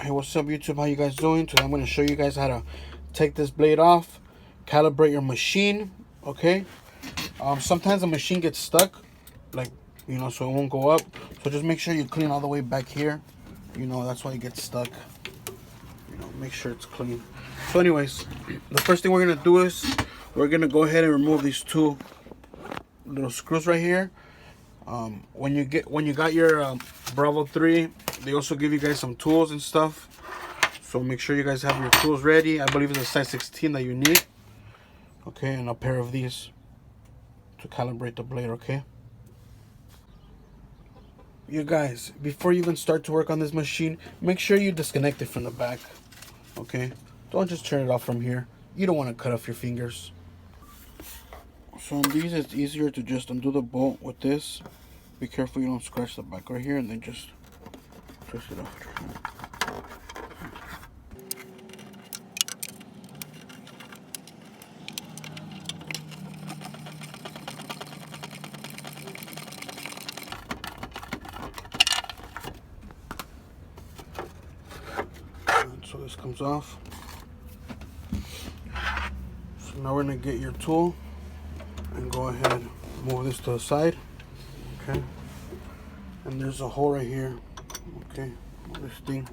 Hey, what's up YouTube? How you guys doing? Today I'm going to show you guys how to take this blade off, calibrate your machine, okay? Sometimes the machine gets stuck, like, so it won't go up. So just make sure you clean all the way back here. That's why it gets stuck. Make sure it's clean. So anyways, the first thing we're going to do is we're going to go ahead and remove these two little screws right here. When you got your Bravo 3, they also give you guys some tools and stuff, so make sure you guys have your tools ready. I believe it's a size 16 that you need, okay, and a pair of these to calibrate the blade, okay? You guys, before you even start to work on this machine, make sure you disconnect it from the back, okay? Don't just turn it off from here. You don't want to cut off your fingers. So on these, it's easier to just undo the bolt with this. Be careful you don't scratch the back right here, and then just twist it off. And so this comes off. So now we're gonna get your tool and go ahead and move this to the side. Okay, and there's a hole right here. Okay, this thing.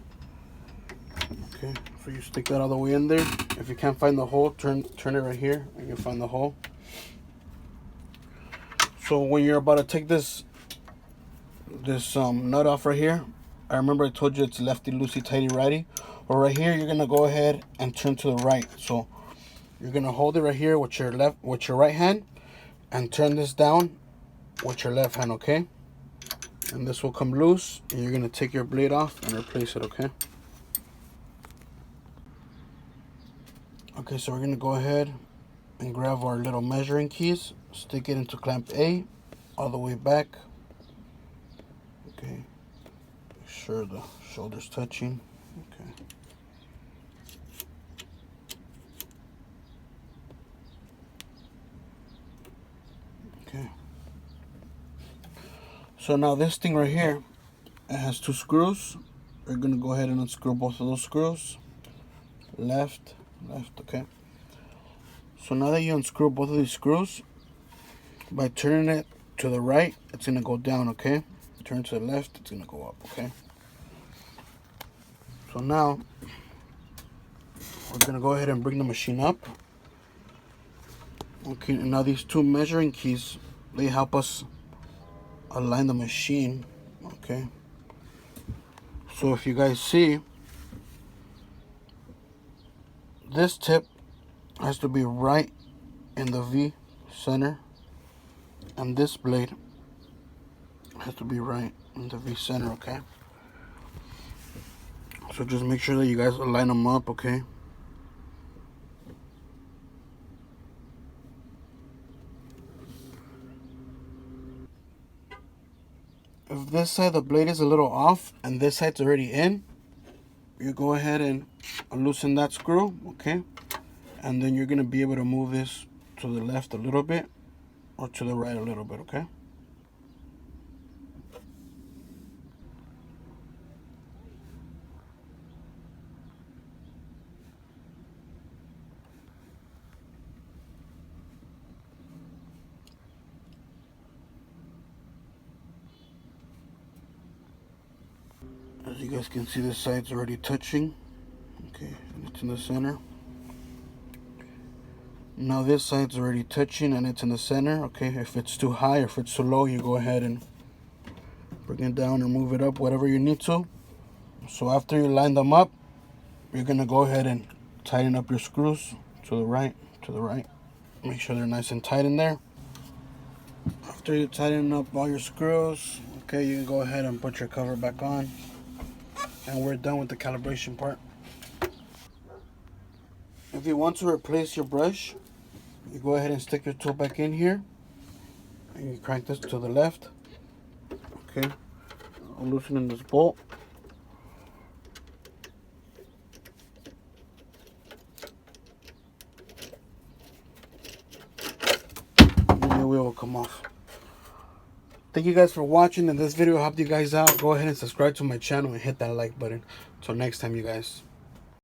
Okay, so you stick that all the way in there. If you can't find the hole, turn it right here and you'll find the hole. So when you're about to take this nut off right here, I remember I told you it's lefty loosey tighty righty. Or right here, you're gonna go ahead and turn to the right. So you're gonna hold it right here with your right hand and turn this down with your left hand, okay? And this will come loose, and you're gonna take your blade off and replace it, okay? Okay, so we're gonna go ahead and grab our little measuring keys, stick it into clamp A, all the way back. Okay, make sure the shoulder's touching. Okay. Okay. So now this thing right here, it has two screws. We're gonna go ahead and unscrew both of those screws. Left, okay. So now that you unscrew both of these screws, by turning it to the right, it's gonna go down, okay? Turn to the left, it's gonna go up, okay? So now, we're gonna go ahead and bring the machine up. Okay, and now these two measuring keys, they help us align the machine, okay? So if you guys see, this tip has to be right in the V center, and this blade has to be right in the V center, okay? So just make sure that you guys line them up, okay? If this side the blade is a little off and this side's already in, you go ahead and loosen that screw, okay? And then you're gonna be able to move this to the left a little bit or to the right a little bit, okay? As you guys can see, this side's already touching, okay, and it's in the center. Now this side's already touching and it's in the center, okay? If it's too high or if it's too low, you go ahead and bring it down or move it up, whatever you need to. So after you line them up, you're gonna go ahead and tighten up your screws to the right. Make sure they're nice and tight in there. After you tighten up all your screws, okay, you can go ahead and put your cover back on. And we're done with the calibration part. If you want to replace your brush, you go ahead and stick your tool back in here and you crank this to the left. Okay, I'm loosening this bolt. And the wheel will come off. Thank you guys for watching, and this video helped you guys out. Go ahead and subscribe to my channel and hit that like button. Till next time, you guys.